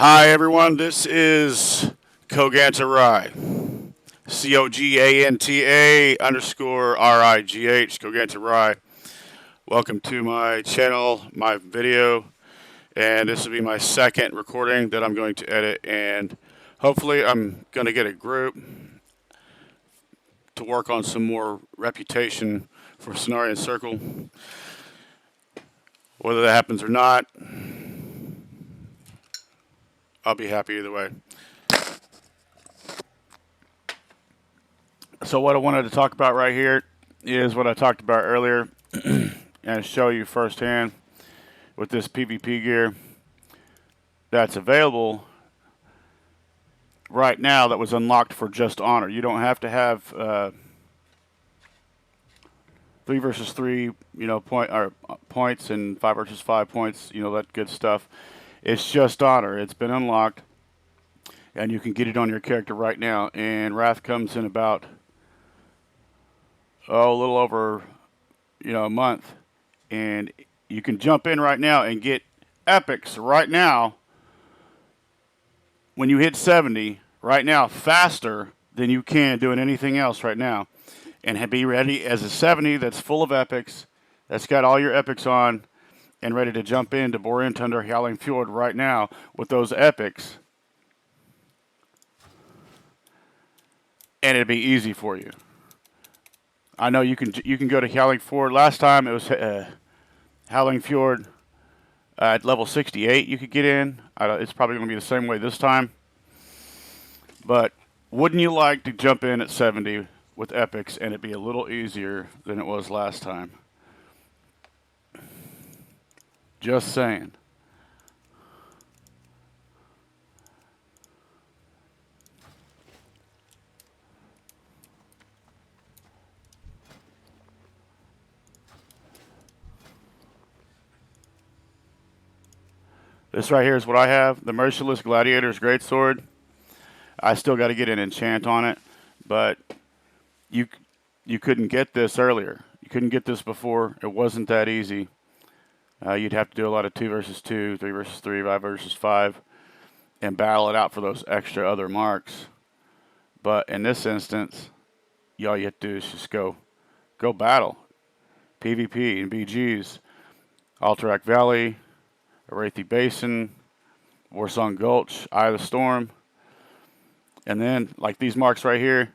Hi everyone, this is Coganta Righ. Coganta underscore RIGH, Coganta Righ. Welcome to my channel, my video, and this will be my second recording that I'm going to edit, and hopefully I'm going to get a group to work on some more reputation for Cenarion Circle. Whether that happens or not, I'll be happy either way. So what I wanted to talk about right here is what I talked about earlier and show you firsthand with this PvP gear that's available right now that was unlocked for just honor. You don't have to have 3 versus 3, points and 5 versus 5 points, that good stuff. It's just honor. It's been unlocked and you can get it on your character right now, and Wrath comes in about a little over a month, and you can jump in right now and get epics right now when you hit 70 right now faster than you can doing anything else right now, and be ready as a 70 that's full of epics, that's got all your epics on and ready to jump in to bore into under Howling Fjord right now with those epics, and it'd be easy for you. I know you can go to Howling Fjord. Last time it was Howling Fjord at level 68 you could get in. It's probably going to be the same way this time. But wouldn't you like to jump in at 70 with epics and it be a little easier than it was last time? Just saying. This right here is what I have. The Merciless Gladiator's Greatsword. I still got to get an enchant on it, but you couldn't get this earlier. You couldn't get this before. It wasn't that easy. You'd have to do a lot of 2 versus 2, 3 versus 3, 5 versus 5, and battle it out for those extra other marks. But in this instance, all you have to do is just go battle. PvP and BGs. Alterac Valley, Arathi Basin, Warsong Gulch, Eye of the Storm. And then, like these marks right here,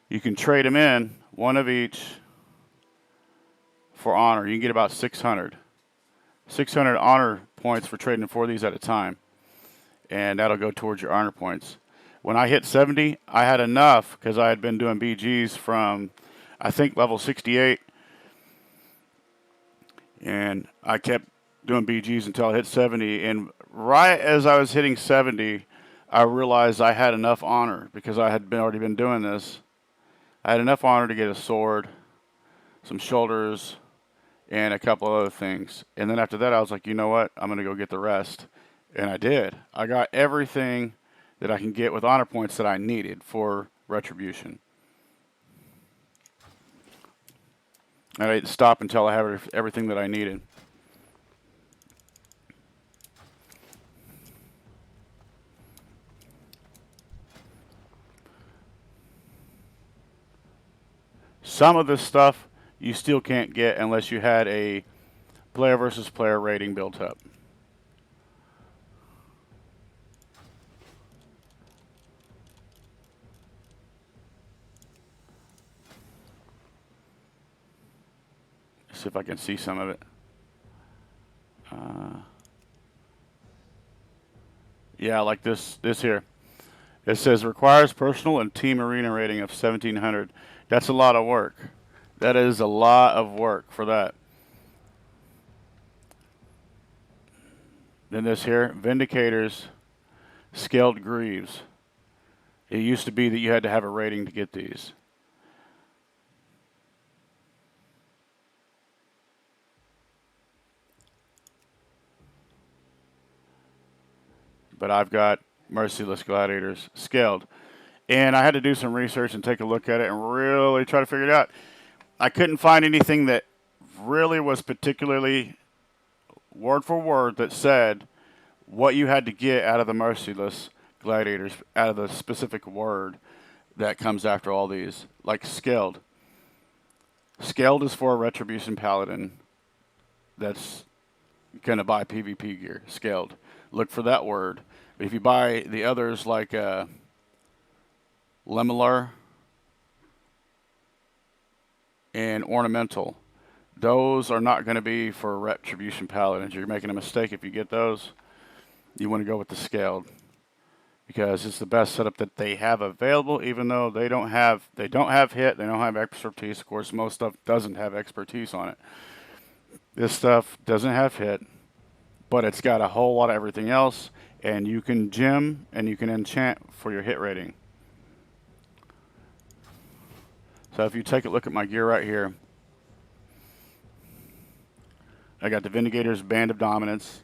you can trade them in, one of each, for honor. You can get about 600 honor points for trading 4 of these at a time. And that'll go towards your honor points. When I hit 70, I had enough because I had been doing BGs from, I think, level 68. And I kept doing BGs until I hit 70. And right as I was hitting 70, I realized I had enough honor because I had already been doing this. I had enough honor to get a sword, some shoulders, and a couple other things. And then after that, I was like, you know what? I'm going to go get the rest. And I did. I got everything that I can get with honor points that I needed for Retribution. And I didn't stop until I had everything that I needed. Some of this stuff you still can't get unless you had a player versus player rating built up. Let's see if I can see some of it. Yeah, like this here. It says requires personal and team arena rating of 1700. That's a lot of work. That is a lot of work for that. Then this here, Vindicators, Scaled Greaves. It used to be that you had to have a rating to get these. But I've got Merciless Gladiators, Scaled. And I had to do some research and take a look at it and really try to figure it out. I couldn't find anything that really was particularly word for word that said what you had to get out of the merciless gladiators, out of the specific word that comes after all these, like scaled. Scaled is for a retribution paladin that's gonna buy PvP gear. Scaled. Look for that word. But if you buy the others like Lemular and Ornamental, those are not going to be for retribution paladins. You're making a mistake if you get those. You want to go with the scaled because it's the best setup that they have available. Even though they don't have hit, they don't have expertise. Of course, most stuff doesn't have expertise on it. This stuff doesn't have hit, but it's got a whole lot of everything else, and you can gem and you can enchant for your hit rating. So if you take a look at my gear right here, I got the Vindicator's Band of Dominance,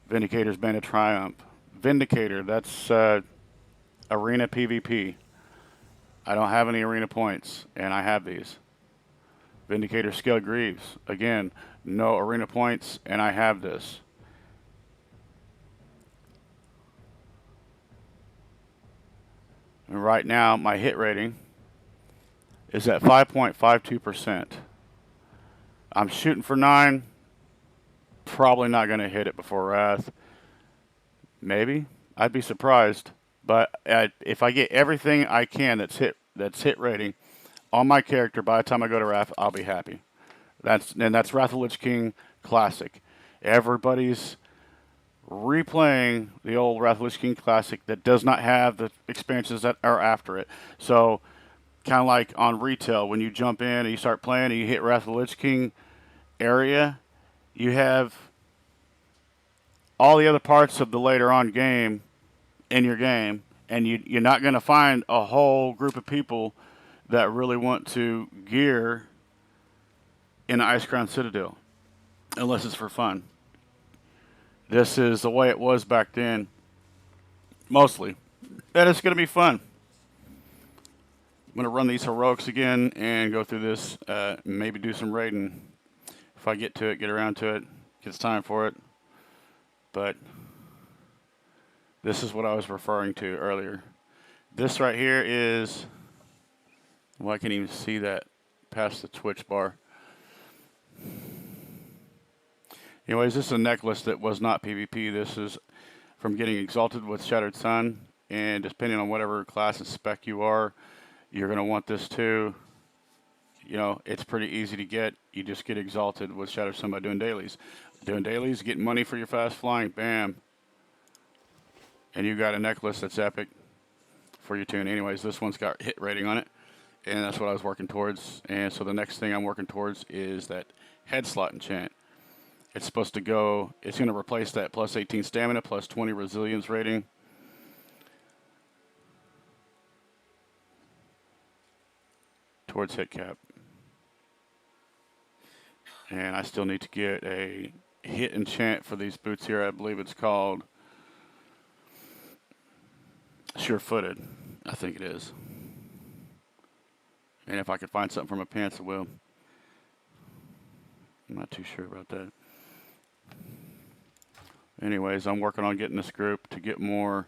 Vindicator's Band of Triumph. Vindicator, that's arena PvP. I don't have any arena points, and I have these. Vindicator Scale Greaves. Again, no arena points, and I have this. And right now, my hit rating is at 5.52%. I'm shooting for 9. Probably not going to hit it before Wrath. Maybe. I'd be surprised. But if I get everything I can that's hit rating on my character by the time I go to Wrath, I'll be happy. That's Wrath of the Lich King Classic. Everybody's replaying the old Wrath of the Lich King Classic that does not have the expansions that are after it. So, kind of like on retail, when you jump in and you start playing and you hit Wrath of the Lich King area, you have all the other parts of the later on game in your game, and you're not going to find a whole group of people that really want to gear in Ice Crown Citadel, unless it's for fun. This is the way it was back then, mostly. And it's going to be fun. I'm going to run these heroics again and go through this, maybe do some raiding. If I get to it, get around to it, gets time for it. But this is what I was referring to earlier. This right here is, well, I can't even see that past the Twitch bar. Anyways, this is a necklace that was not PvP. This is from getting exalted with Shattered Sun, and depending on whatever class and spec you are, you're going to want this too. You know, it's pretty easy to get. You just get exalted with Shattered Sun by doing dailies. Doing dailies, getting money for your fast flying, bam. And you got a necklace that's epic for your tune. Anyways, this one's got hit rating on it, and that's what I was working towards. And so the next thing I'm working towards is that head slot enchant. It's supposed to go, it's going to replace that plus 18 stamina, plus 20 resilience rating. Towards hit cap. And I still need to get a hit enchant for these boots here. I believe it's called Sure-Footed. I think it is. And if I could find something for my pants, I will. I'm not too sure about that. Anyways, I'm working on getting this group to get more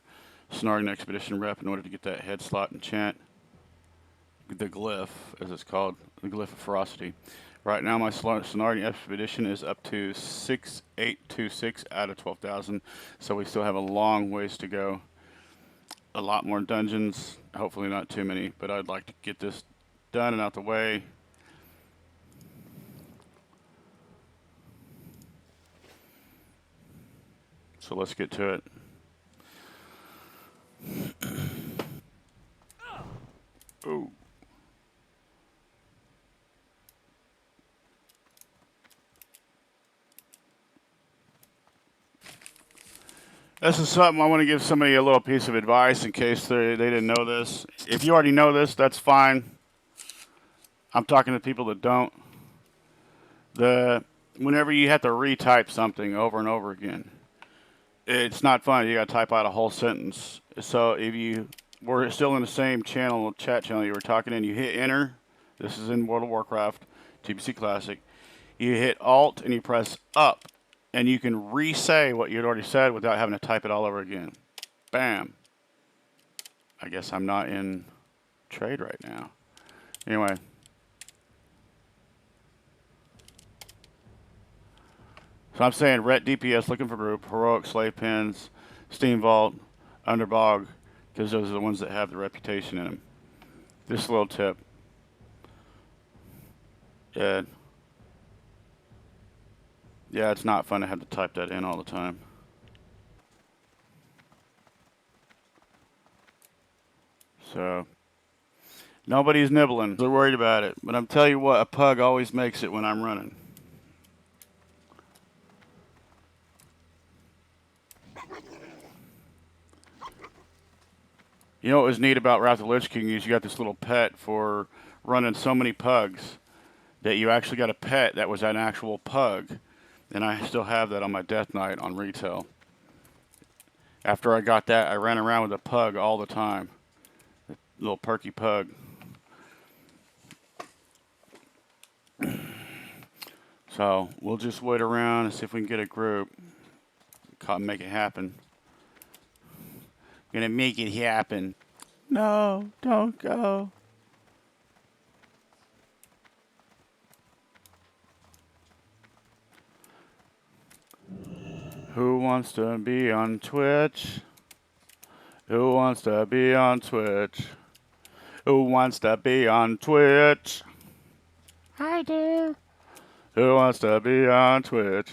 Cenarion Expedition rep in order to get that head slot enchant. The glyph, as it's called, the glyph of ferocity. Right now, my Cenarion Expedition is up to 6826 out of 12,000, so we still have a long ways to go. A lot more dungeons, hopefully not too many, but I'd like to get this done and out the way. So let's get to it. Ooh. This is something I want to give somebody a little piece of advice in case they didn't know this. If you already know this, that's fine. I'm talking to people that don't. Whenever you have to retype something over and over again, it's not fun. You got to type out a whole sentence. So if you were still in the same channel, chat channel you were talking in, you hit enter. This is in World of Warcraft, TBC Classic. You hit Alt and you press up and you can re-say what you'd already said without having to type it all over again. Bam. I guess I'm not in trade right now. Anyway. So I'm saying Ret DPS, looking for group, Heroic, Slave Pens, Steam Vault, Underbog, because those are the ones that have the reputation in them. This little tip. Yeah. Yeah, it's not fun to have to type that in all the time. So, nobody's nibbling. They're worried about it. But I'm telling you what, a pug always makes it when I'm running. You know what was neat about Wrath of the Lich King is you got this little pet for running so many pugs that you actually got a pet that was an actual pug. And I still have that on my Death Knight on retail. After I got that, I ran around with a pug all the time. A little perky pug. So we'll just wait around and see if we can get a group. Make it happen. Gonna make it happen. No, don't go. Who wants to be on Twitch? Who wants to be on Twitch? Who wants to be on Twitch? I do. Who wants to be on Twitch?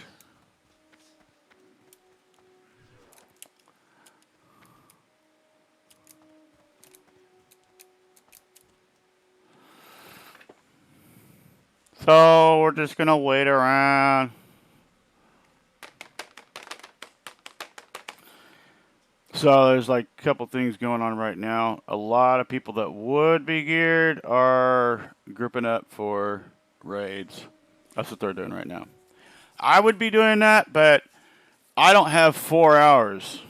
So we're just gonna wait around. So there's like a couple things going on right now. A lot of people that would be geared are grouping up for raids. That's what they're doing right now. I would be doing that, but I don't have 4 hours.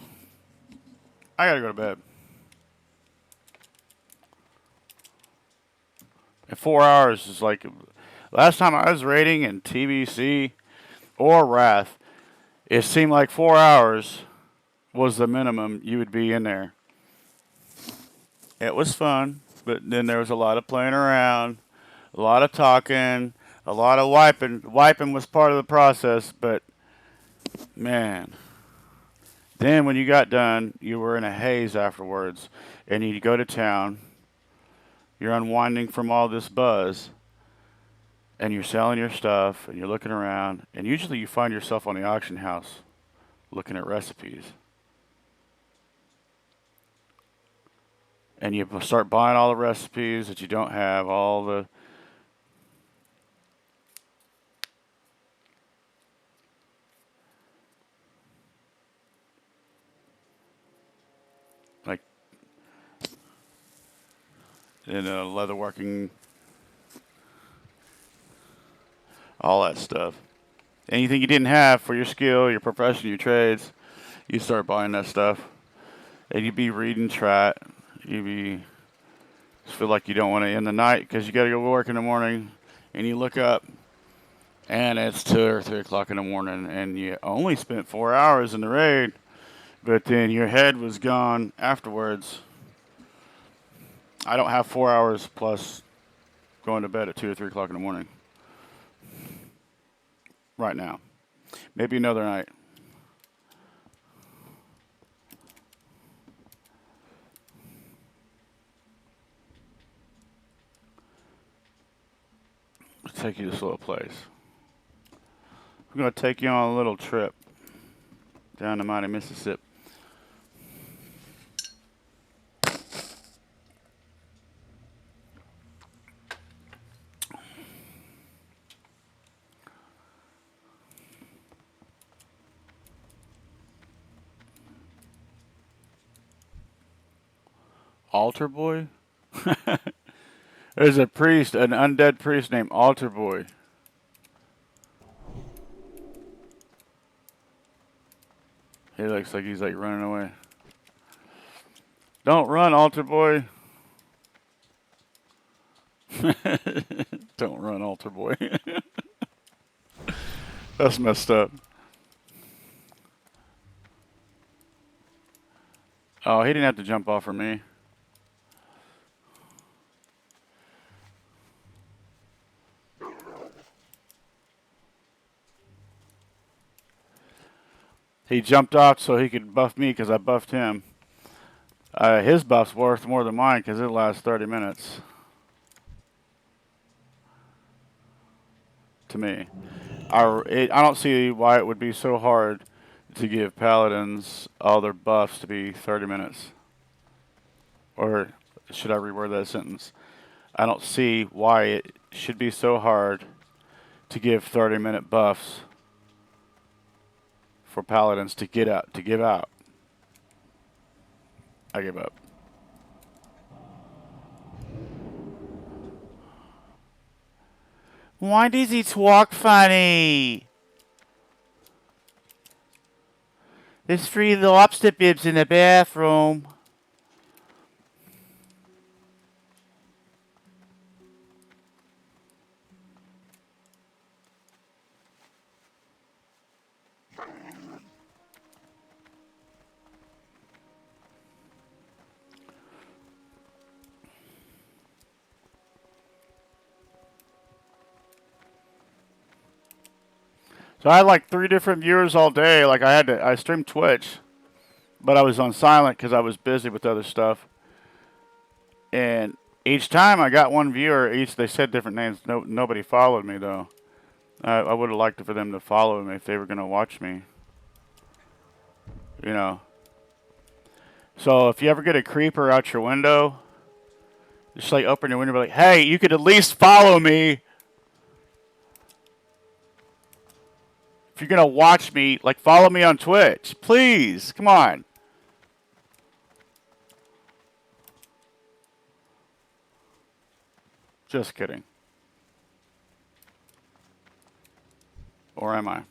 I gotta go to bed. And 4 hours is like, last time I was raiding in TBC or Wrath, it seemed like 4 hours was the minimum you would be in there. It was fun, but then there was a lot of playing around, a lot of talking, a lot of wiping. Wiping was part of the process, but man. Then when you got done, you were in a haze afterwards, and you go to town, you're unwinding from all this buzz, and you're selling your stuff, and you're looking around, and usually you find yourself on the auction house looking at recipes. And you start buying all the recipes that you don't have, all the... like, leatherworking, all that stuff. Anything you didn't have for your skill, your profession, your trades, you start buying that stuff. And you'd be reading chat. You feel like you don't want to end the night because you got to go to work in the morning, and you look up, and it's 2 or 3 o'clock in the morning, and you only spent 4 hours in the raid, but then your head was gone afterwards. I don't have 4 hours plus going to bed at 2 or 3 o'clock in the morning right now. Maybe another night. Take you to this little place. We're going to take you on a little trip down the mighty Mississippi. Altar Boy? There's a priest, an undead priest named Altar Boy. He looks like he's like running away. Don't run, Altar Boy. Don't run, Altar Boy. That's messed up. Oh, he didn't have to jump off for me. He jumped off so he could buff me because I buffed him. His buff's worth more than mine because it lasts 30 minutes. To me. I don't see why it would be so hard to give paladins all their buffs to be 30 minutes. Or should I reword that sentence? I don't see why it should be so hard to give 30-minute buffs for paladins to give out. I give up. Why does he talk funny? There's 3 lobster bibs in the bathroom. So I had like 3 different viewers all day. Like I streamed Twitch, but I was on silent because I was busy with other stuff. And each time I got 1 viewer, they said different names. Nobody followed me though. I would have liked for them to follow me if they were gonna watch me. You know. So if you ever get a creeper out your window, just like open your window and be like, hey, you could at least follow me. If you're gonna watch me, like follow me on Twitch. Please. Come on. Just kidding. Or am I?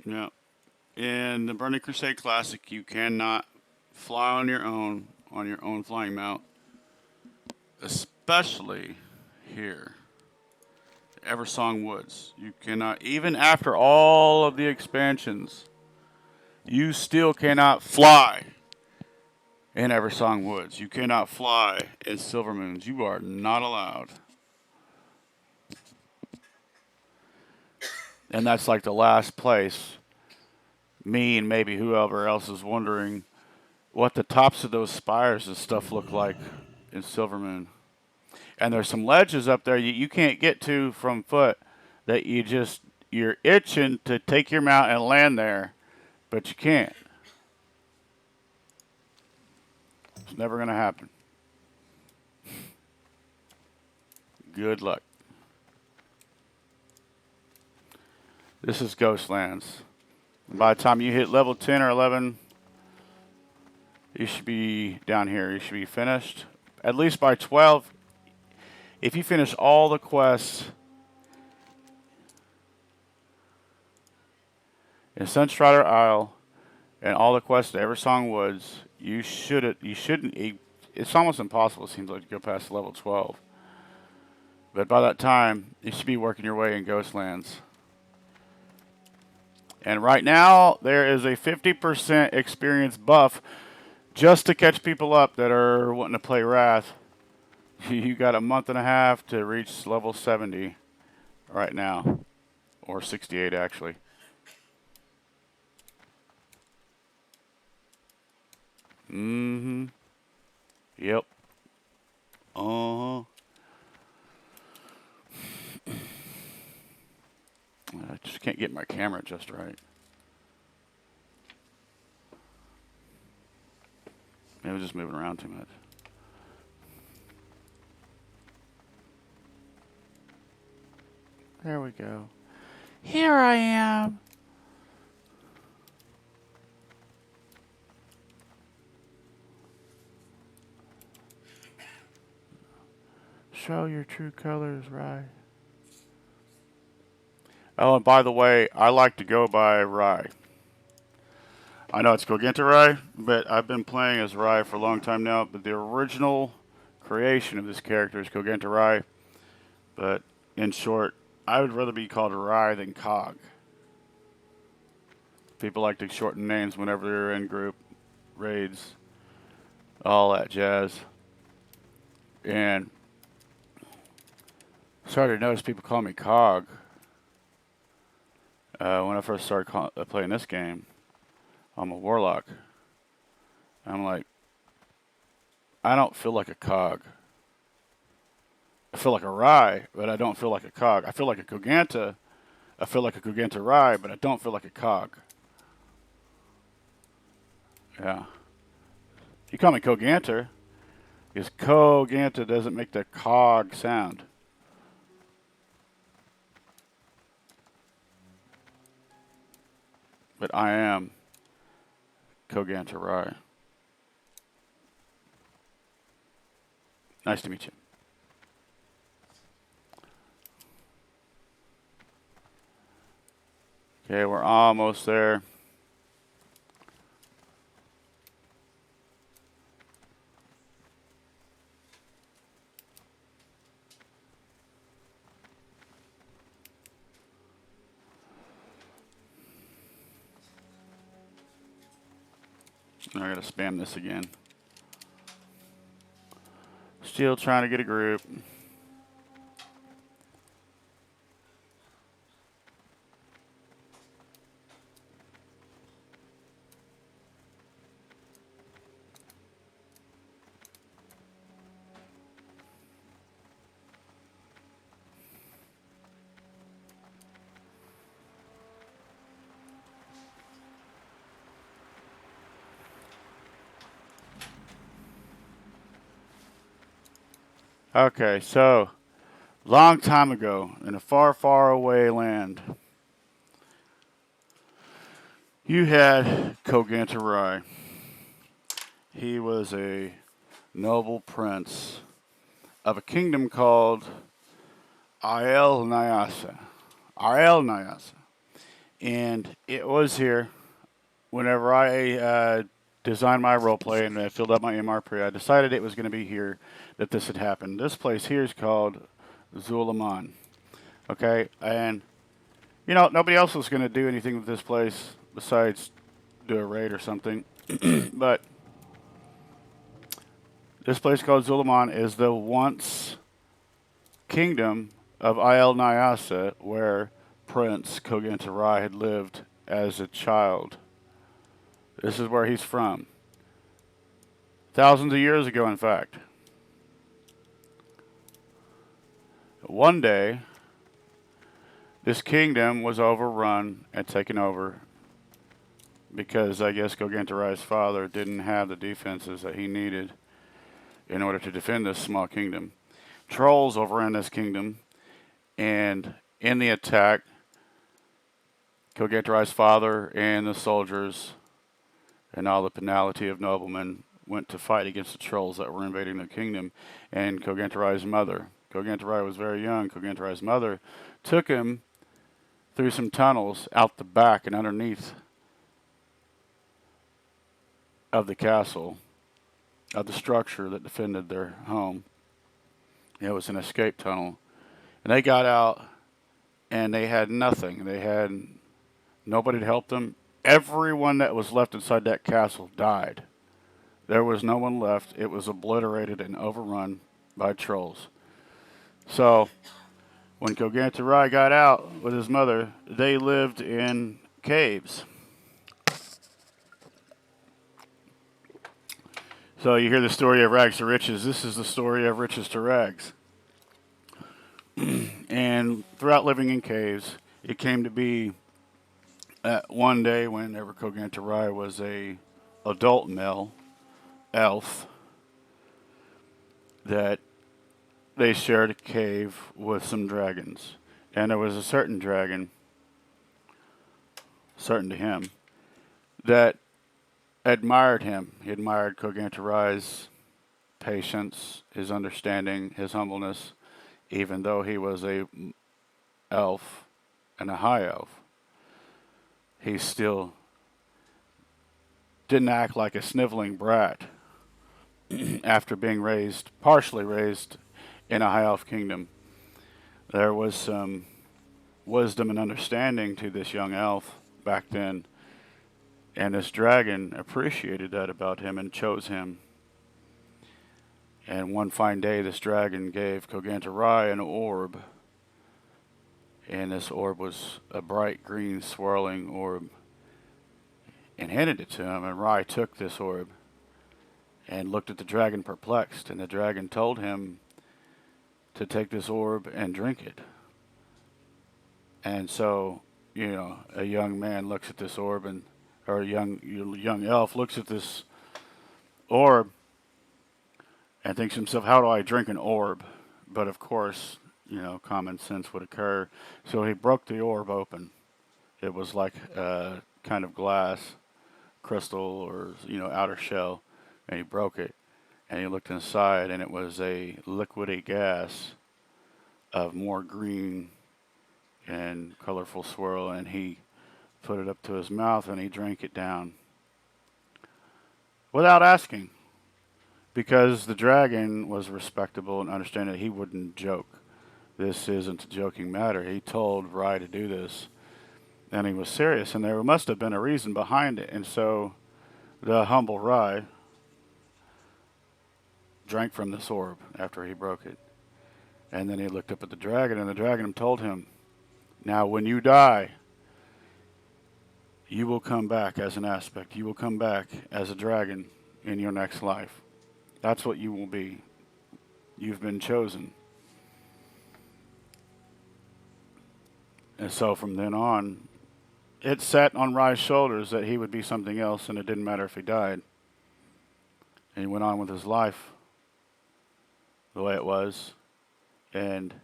Yeah. In the Burning Crusade Classic, you cannot fly on your own flying mount, especially here, Eversong Woods. You cannot, even after all of the expansions, you still cannot fly in Eversong Woods. You cannot fly in Silvermoons. You are not allowed. And that's like the last place. Me and maybe whoever else is wondering what the tops of those spires and stuff look like in Silvermoon. And there's some ledges up there you can't get to from foot that you're itching to take your mount and land there, but you can't. It's never going to happen. Good luck. This is Ghostlands. By the time you hit level 10 or 11, you should be down here. You should be finished. At least by 12, if you finish all the quests in Sunstrider Isle and all the quests at Eversong Woods, you shouldn't. It's almost impossible, it seems like, to go past level 12. But by that time, you should be working your way in Ghostlands. And right now, there is a 50% experience buff just to catch people up that are wanting to play Wrath. You got a month and a half to reach level 70 right now. Or 68, actually. Mm-hmm. Yep. Uh-huh. I just can't get my camera just right. Maybe I'm just moving around too much. There we go. Here I am. Show your true colors, Rye. Oh, and by the way, I like to go by Rye. I know it's Coganta Righ, but I've been playing as Rye for a long time now. But the original creation of this character is Coganta Righ. But in short, I would rather be called Rye than Cog. People like to shorten names whenever they're in group raids, all that jazz. And started to notice people call me Cog when I first started playing this game. I'm a warlock. I'm like, I don't feel like a cog. I feel like a Rye, but I don't feel like a cog. I feel like a Coganta. I feel like a Coganta Righ, but I don't feel like a cog. Yeah. You call me Coganta, because Coganta doesn't make the cog sound. But I am Coganta Righ. Nice to meet you. Okay, we're almost there. I gotta spam this again. Still trying to get a group. Okay, so long time ago in a far, far away land, you had Coganta Righ. He was a noble prince of a kingdom called Ael Nyasa. Ael Nyasa. And it was here whenever I designed my roleplay and filled out my MRP, I decided it was going to be here that this had happened. This place here is called Zul'Aman. Okay? And, you know, nobody else was going to do anything with this place besides do a raid or something. But this place called Zul'Aman is the once kingdom of Ael Nyasa, where Prince Coganta Righ had lived as a child. This is where he's from. Thousands of years ago, in fact. One day, this kingdom was overrun and taken over because I guess Coganta Righ's father didn't have the defenses that he needed in order to defend this small kingdom. Trolls overran this kingdom, and in the attack, Coganta Righ's father and the soldiers and all the penalty of noblemen went to fight against the trolls that were invading the kingdom. And Coganta Righ's mother, Coganta Righ was very young, Coganta Righ's mother took him through some tunnels out the back and underneath of the castle, of the structure that defended their home. It was an escape tunnel. And they got out, and they had nothing. They had nobody to help them. Everyone that was left inside that castle died. There was no one left. It was obliterated and overrun by trolls. So, when Coganta Righ got out with his mother, they lived in caves. So you hear the story of rags to riches. This is the story of riches to rags. And throughout living in caves, it came to be one day whenever Coganta Righ was a adult male elf that they shared a cave with some dragons. And there was a certain dragon certain to him, that admired him. He admired Coganta Righ's patience, his understanding, his humbleness, even though he was a elf and a high elf. He still didn't act like a sniveling brat after being raised, partially raised, in a high elf kingdom. There was some wisdom and understanding to this young elf back then, and this dragon appreciated that about him and chose him. And one fine day, this dragon gave Coganta Righ an orb, and this orb was a bright green swirling orb, and handed it to him. And Righ took this orb and looked at the dragon perplexed, and the dragon told him to take this orb and drink it. And so, a young man looks at this orb, or a young elf looks at this orb and thinks to himself, how do I drink an orb? But of course, common sense would occur. So he broke the orb open. It was like a kind of glass, crystal, or, outer shell. And he broke it. And he looked inside, and it was a liquidy gas of more green and colorful swirl. And he put it up to his mouth, and he drank it down without asking. Because the dragon was respectable and understanding that he wouldn't joke. This isn't a joking matter. He told Righ to do this, and he was serious, and there must have been a reason behind it. And so the humble Righ drank from this orb after he broke it. And then he looked up at the dragon, and the dragon told him, now when you die, you will come back as an aspect. You will come back as a dragon in your next life. That's what you will be. You've been chosen. And so from then on, it sat on Righ's shoulders that he would be something else, and it didn't matter if he died. And he went on with his life the way it was. And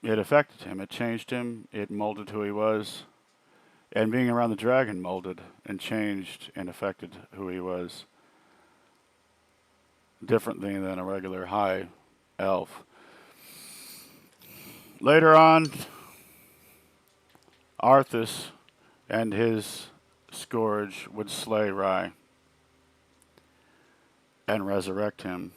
it affected him. It changed him. It molded who he was. And being around the dragon molded and changed and affected who he was differently than a regular high elf. Later on, Arthas and his scourge would slay Righ and resurrect him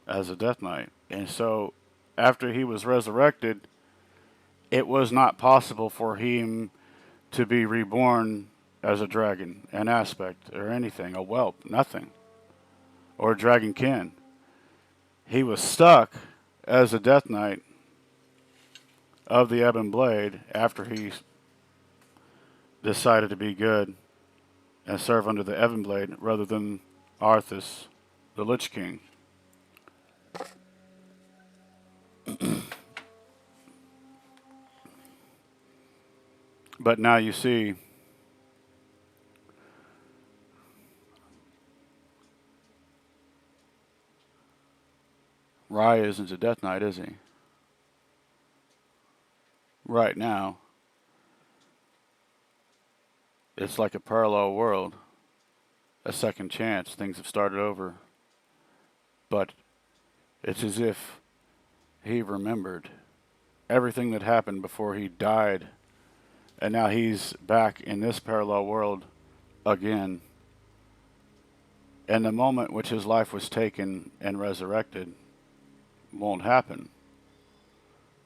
as a Death Knight. And so, after he was resurrected, it was not possible for him to be reborn as a dragon, an aspect, or anything, a whelp, nothing, or a dragonkin. He was stuck as a Death Knight of the Ebon Blade after he decided to be good and serve under the Ebon Blade rather than Arthas, the Lich King. But now you see, Righ isn't a Death Knight, is he? Right now, it's like a parallel world, a second chance. Things have started over. But it's as if he remembered everything that happened before he died. And now he's back in this parallel world again. And the moment which his life was taken and resurrected won't happen.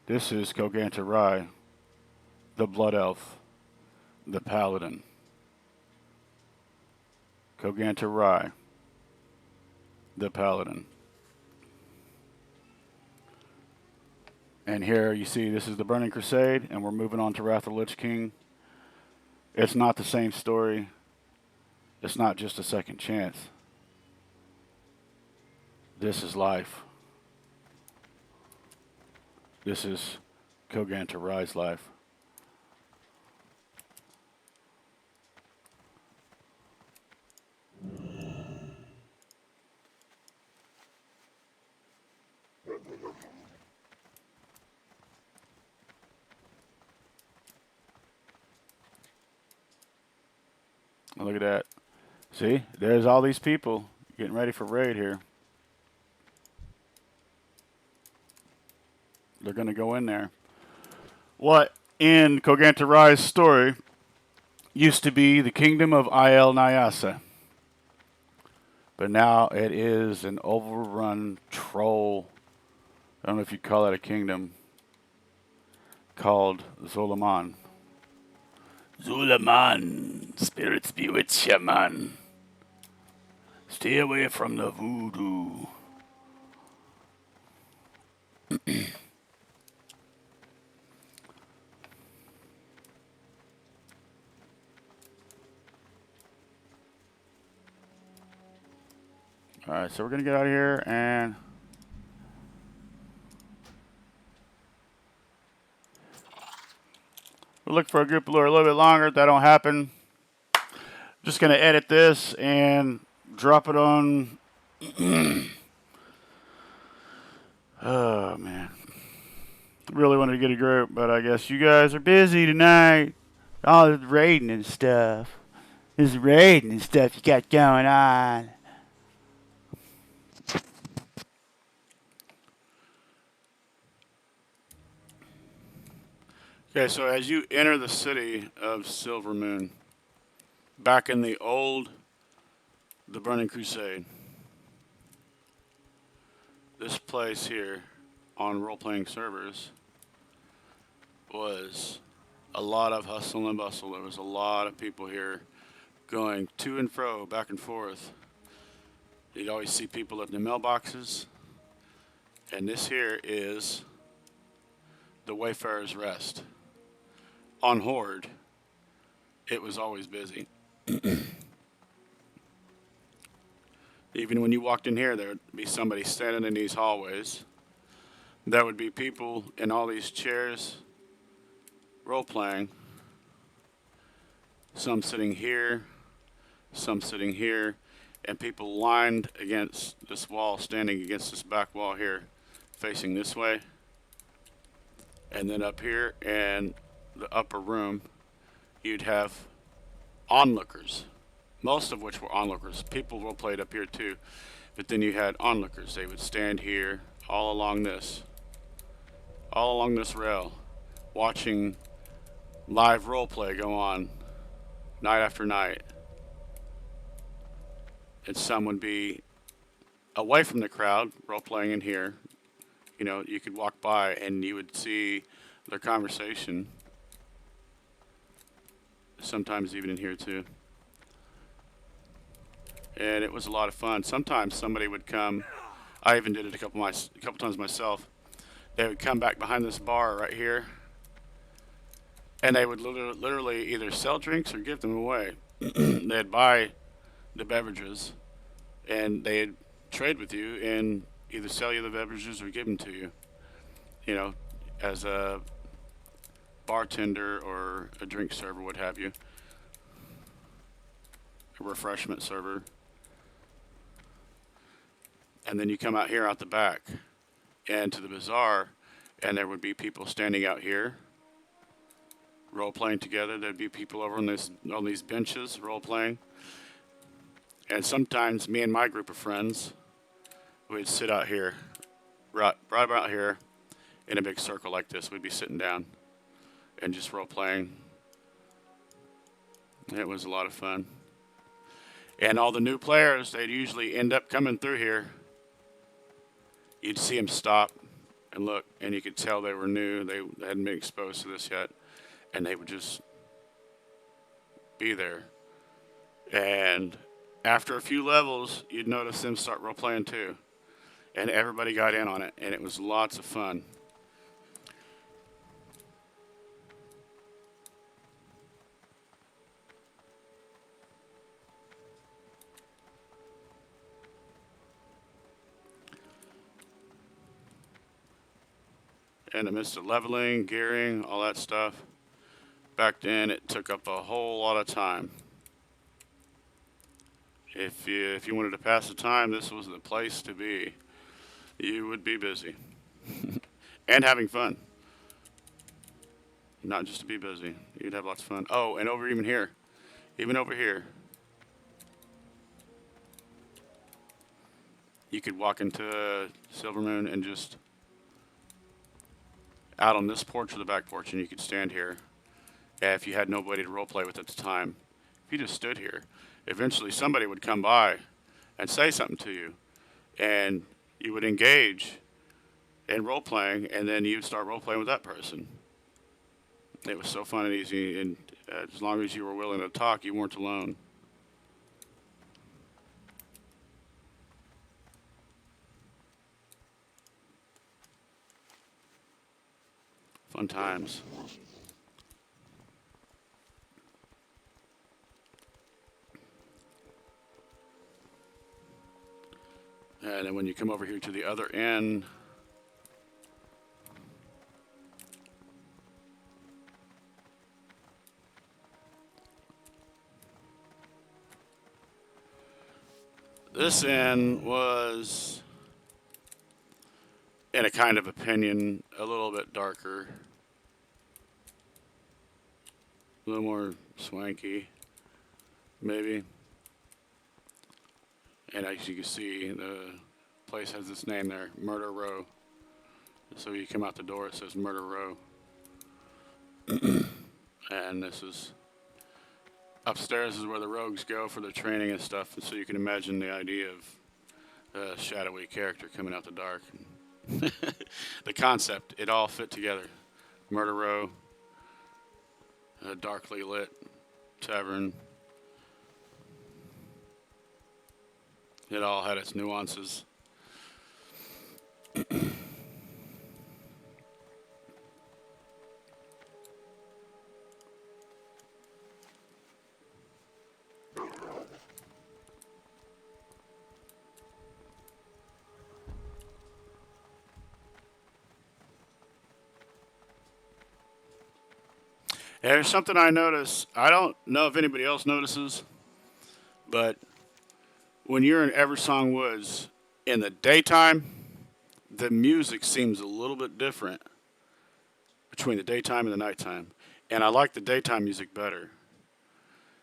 This is Coganta Righ, the Blood Elf, the Paladin. Coganta Righ, the Paladin. And here you see this is the Burning Crusade, and we're moving on to Wrath of the Lich King. It's not the same story. It's not just a second chance. This is life. This is Coganta Righ's life. look at that. See, there's all these people getting ready for raid here. They're going to go in there. What in Coganta Righ's story used to be the kingdom of Il Nyasa. But now it is an overrun troll. I don't know if you'd call that a kingdom. Called Zolaman. Zolaman, spirits bewitch ya, man. Stay away from the voodoo. Alright, so we're going to get out of here and... we'll look for a group lure a little bit longer. If that don't happen, just going to edit this and drop it on... oh, man. Really wanted to get a group, but I guess you guys are busy tonight. All this raiding and stuff. This raiding and stuff you got going on. Okay, so as you enter the city of Silvermoon, back in the Burning Crusade, this place here on role-playing servers was a lot of hustle and bustle. There was a lot of people here going to and fro, back and forth. You'd always see people at the mailboxes, and this here is the Wayfarer's Rest. On Horde, it was always busy. Even when you walked in here, there would be somebody standing in these hallways. There would be people in all these chairs role-playing. Some sitting here, some sitting here, and people lined against this wall, standing against this back wall here, facing this way. And then up here and the upper room, you'd have onlookers, most of which were onlookers. People role played up here too, but then you had onlookers. They would stand here all along this rail, watching live role play go on night after night. And some would be away from the crowd, role playing in here. You know, you could walk by and you would see their conversation. Sometimes even in here too. And it was a lot of fun. Sometimes somebody would come. I even did it a couple times myself. They would come back behind this bar right here, and they would literally either sell drinks or give them away. They'd buy the beverages, and they'd trade with you and either sell you the beverages or give them to you. You know, as a bartender or a drink server, what have you, a refreshment server. And then you come out here out the back and to the bazaar, and there would be people standing out here role playing together. There'd be people over on these benches role playing, and sometimes me and my group of friends would sit out here, right about here, in a big circle like this. We'd be sitting down and just role playing. It was a lot of fun. And all the new players, they'd usually end up coming through here. You'd see them stop and look, and you could tell they were new. They hadn't been exposed to this yet, and they would just be there. And after a few levels, you'd notice them start role playing too, and everybody got in on it, and it was lots of fun. In the midst of leveling, gearing, all that stuff, back then it took up a whole lot of time. If you wanted to pass the time, this was the place to be. You would be busy and having fun. Not just to be busy. You'd have lots of fun. Oh, and even over here, You could walk into Silvermoon and just out on this porch or the back porch, and you could stand here. If you had nobody to roleplay with at the time, if you just stood here, eventually somebody would come by and say something to you, and you would engage in role playing, and then you'd start role playing with that person. It was so fun and easy, and as long as you were willing to talk, you weren't alone. Fun times. And then when you come over here to the other end, this end was, in a kind of opinion, a little bit darker, a little more swanky, maybe. And as you can see, the place has this name there, Murder Row. So you come out the door, it says Murder Row. And this is upstairs is where the rogues go for their training and stuff. And so you can imagine the idea of a shadowy character coming out the dark. The concept, it all fit together. Murder Row, a darkly lit tavern. It all had its nuances. There's something I notice. I don't know if anybody else notices, but when you're in Eversong Woods in the daytime, the music seems a little bit different between the daytime and the nighttime. And I like the daytime music better.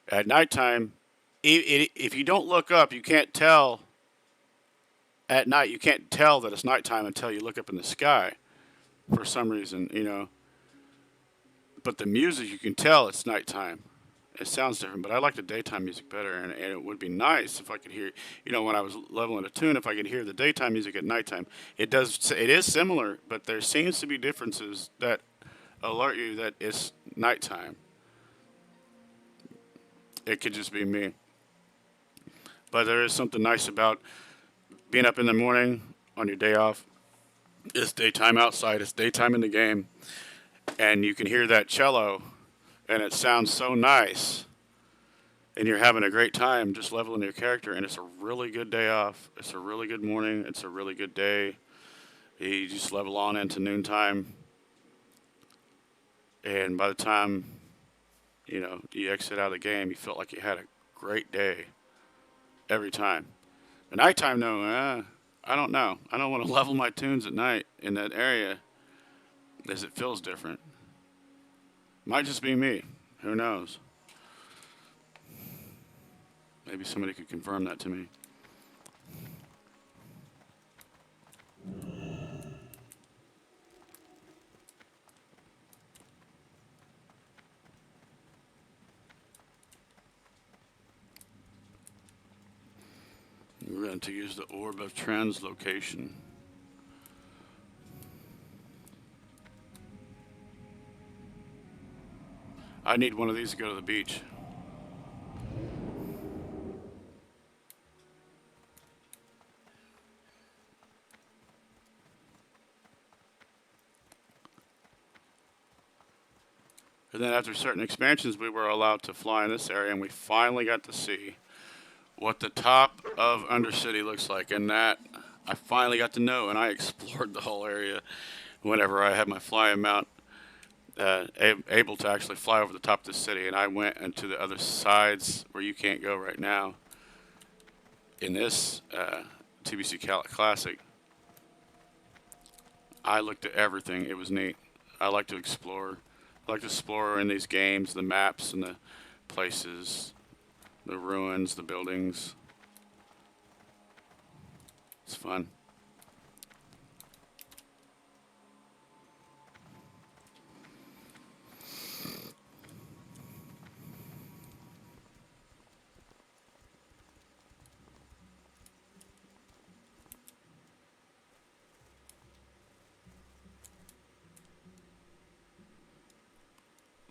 At nighttime, if you don't look up, you can't tell. At night, you can't tell that it's nighttime until you look up in the sky for some reason, you know. But the music, you can tell it's nighttime. It sounds different, but I like the daytime music better, and it would be nice if I could hear, you know, when I was leveling a tune, if I could hear the daytime music at nighttime. It is similar, but there seems to be differences that alert you that it's nighttime. It could just be me. But there is something nice about being up in the morning on your day off. It's daytime outside, it's daytime in the game, and you can hear that cello, and it sounds so nice, and you're having a great time just leveling your character, and it's a really good day off. It's a really good morning. It's a really good day. You just level on into noontime, and by the time, you know, you exit out of the game, you felt like you had a great day every time. The nighttime, though, I don't know. I don't want to level my tunes at night in that area as it feels different. Might just be me. Who knows? Maybe somebody could confirm that to me. We're going to use the orb of translocation. I need one of these to go to the beach. And then after certain expansions, we were allowed to fly in this area, and we finally got to see what the top of Undercity looks like. And that I finally got to know, and I explored the whole area whenever I had my flying mount, able to actually fly over the top of the city. And I went into the other sides where you can't go right now in this TBC Classic. I looked at everything. It was neat. I like to explore. I like to explore in these games, the maps and the places, the ruins, the buildings. It's fun.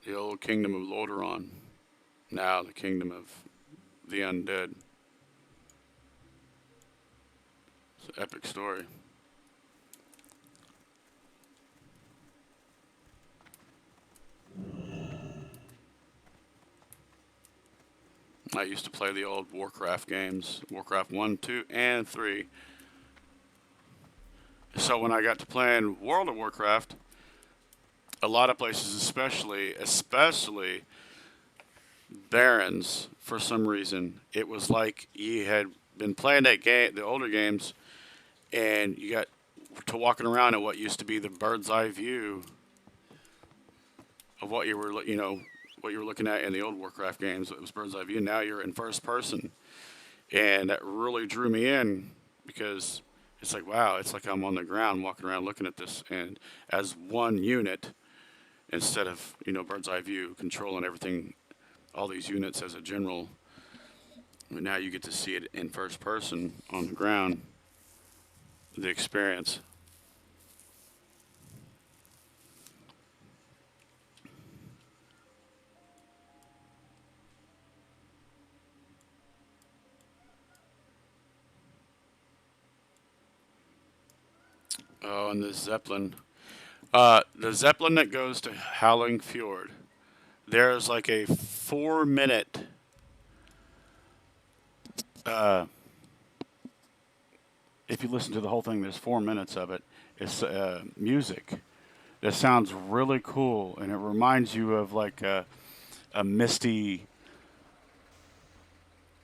The old kingdom of Lordaeron, now the kingdom of the undead. It's an epic story. I used to play the old Warcraft games, Warcraft 1, 2, and 3. So when I got to playing World of Warcraft, a lot of places, especially Barrens, for some reason, it was like you had been playing that game, the older games, and you got to walking around in what used to be the bird's eye view of what you were, what you were looking at in the old Warcraft games. It was bird's eye view. Now you're in first person, and that really drew me in because it's like, wow, it's like I'm on the ground walking around looking at this, and as one unit instead of bird's eye view controlling everything, all these units as a general. Now you get to see it in first person on the ground. The experience. Oh, and the Zeppelin. The Zeppelin that goes to Howling Fjord. There's like a 4 minute. Uh, if you listen to the whole thing, there's 4 minutes of it. It's music that sounds really cool, and it reminds you of like a misty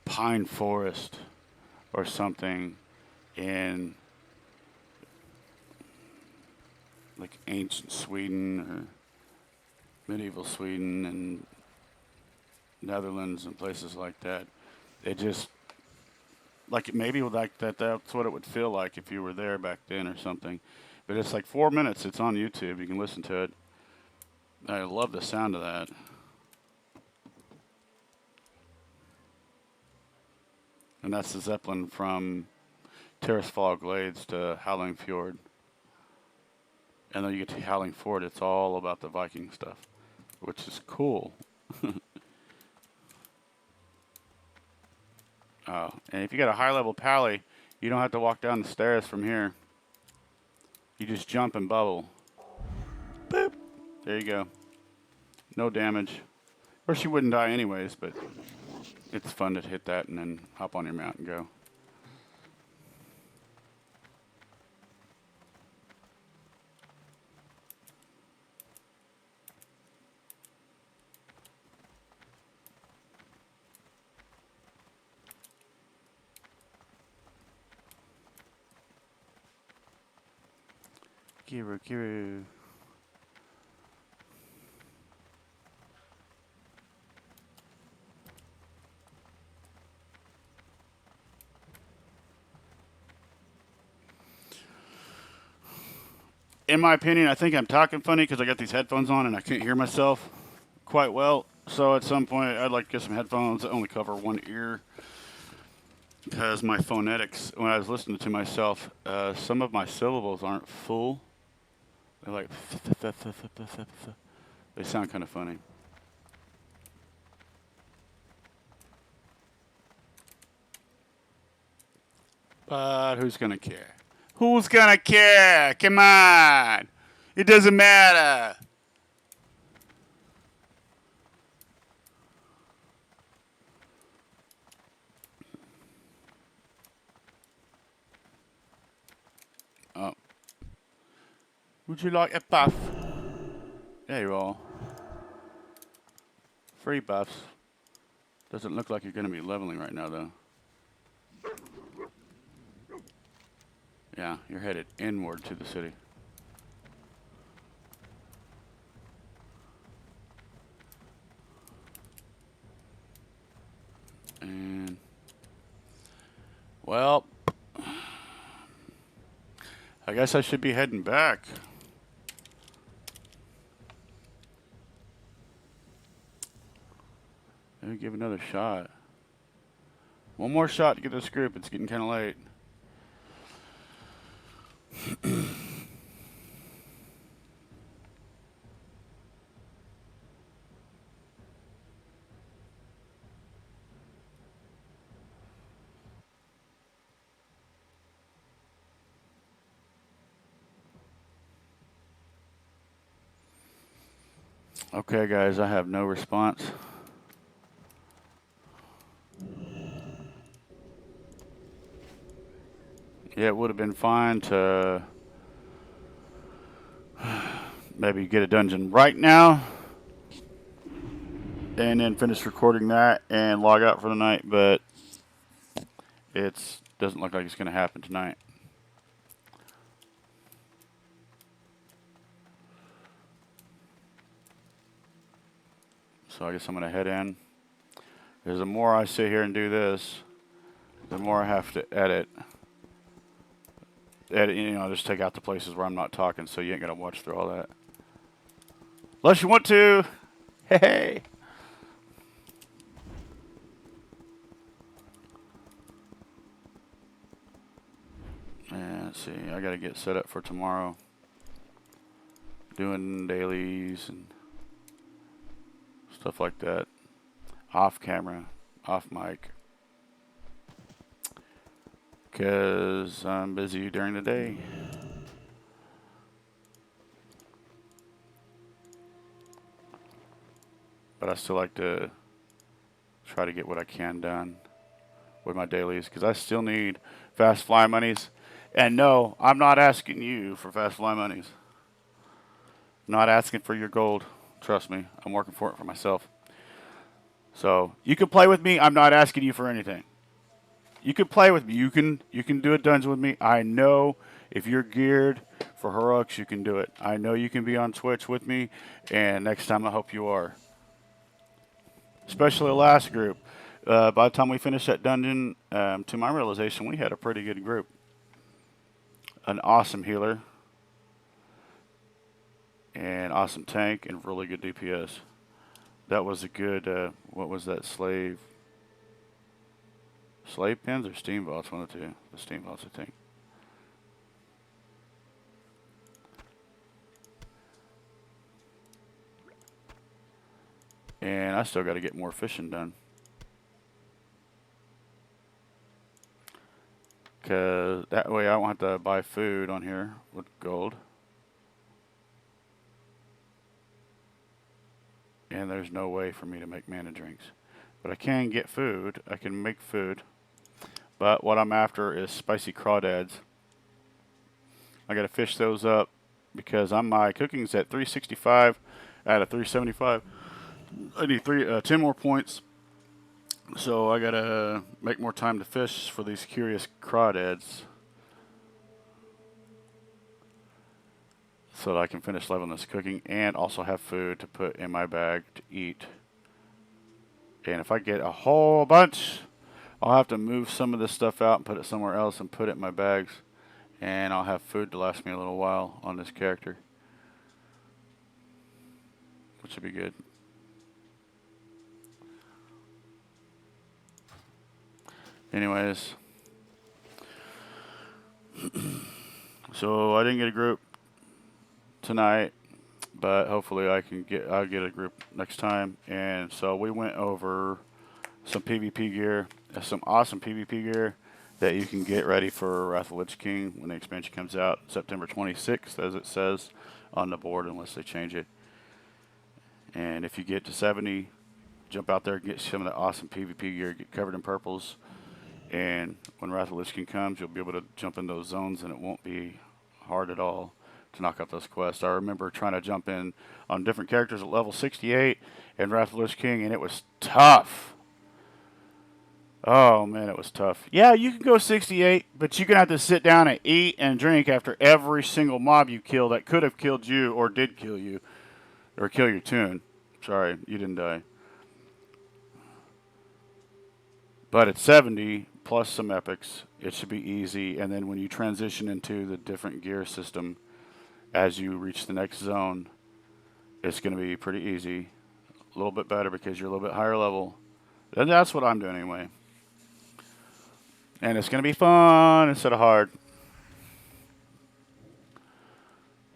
pine forest or something in like ancient Sweden or medieval Sweden and Netherlands and places like that. It just like maybe like that. That's what it would feel like if you were there back then or something. But it's like 4 minutes. It's on YouTube. You can listen to it. I love the sound of that. And that's the Zeppelin from Terrace-Fall Glades to Howling Fjord. And then you get to Howling Fjord, it's all about the Viking stuff, which is cool. And if you got a high-level pally, you don't have to walk down the stairs from here. You just jump and bubble. Boop. There you go. No damage. Of course, you wouldn't die anyways, but it's fun to hit that and then hop on your mount and go. Kiru. In my opinion, I think I'm talking funny because I got these headphones on and I can't hear myself quite well. So at some point, I'd like to get some headphones that only cover one ear because my phonetics, when I was listening to myself, some of my syllables aren't full. They're like, they sound kind of funny. But who's going to care? Who's going to care? Come on. It doesn't matter. Oh. Would you like a buff? There you are. Free buffs. Doesn't look like you're going to be leveling right now, though. Yeah, you're headed inward to the city. And, well, I guess I should be heading back. Maybe give another shot. One more shot to get this group. It's getting kind of late. Okay, guys, I have no response. Yeah, it would have been fine to maybe get a dungeon right now and then finish recording that and log out for the night, but it doesn't look like it's going to happen tonight. So I guess I'm going to head in. Because the more I sit here and do this, the more I have to edit, just take out the places where I'm not talking, so you ain't gonna watch through all that. Unless you want to. Hey. And let's see, I gotta get set up for tomorrow. Doing dailies and stuff like that. Off camera, off mic. Because I'm busy during the day. But I still like to try to get what I can done with my dailies. Because I still need fast fly monies. And no, I'm not asking you for fast fly monies. I'm not asking for your gold. Trust me, I'm working for it for myself. So you can play with me. I'm not asking you for anything. You can play with me. You can do a dungeon with me. I know if you're geared for heroics, you can do it. I know you can be on Twitch with me, and next time I hope you are. Especially the last group. By the time we finished that dungeon, to my realization, we had a pretty good group. An awesome healer, an awesome tank, and really good DPS. That was a good, what was that, slave pins or steam vaults? One of the two. The steam vaults, I think. And I still got to get more fishing done. Because that way I won't have to buy food on here with gold. And there's no way for me to make mana drinks. But I can get food. I can make food. But what I'm after is spicy crawdads. I got to fish those up because my cooking's at 365 out of 375. I need 10 more points. So I got to make more time to fish for these curious crawdads. So that I can finish leveling this cooking and also have food to put in my bag to eat. And if I get a whole bunch, I'll have to move some of this stuff out and put it somewhere else and put it in my bags. And I'll have food to last me a little while on this character. Which would be good. Anyways. So I didn't get a group tonight. But hopefully I'll get a group next time. And so we went over some PvP gear. Some awesome PvP gear that you can get ready for Wrath of the Lich King when the expansion comes out September 26th, as it says on the board, unless they change it. And if you get to 70, jump out there and get some of the awesome PvP gear. Get covered in purples. And when Wrath of the Lich King comes, you'll be able to jump in those zones, and it won't be hard at all to knock out those quests. I remember trying to jump in on different characters at level 68 in Wrath of the Lich King, and it was tough. Oh, man, it was tough. Yeah, you can go 68, but you're going to have to sit down and eat and drink after every single mob you kill that could have killed you or did kill you. Or kill your tune. Sorry, you didn't die. But at 70, plus some epics. It should be easy. And then when you transition into the different gear system, as you reach the next zone, it's going to be pretty easy. A little bit better because you're a little bit higher level. And that's what I'm doing anyway. And it's going to be fun instead of hard.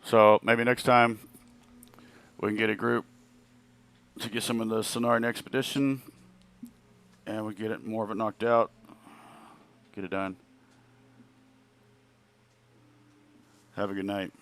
So maybe next time we can get a group to get some of the Cenarion Expedition, and we get it more of it knocked out. Get it done. Have a good night.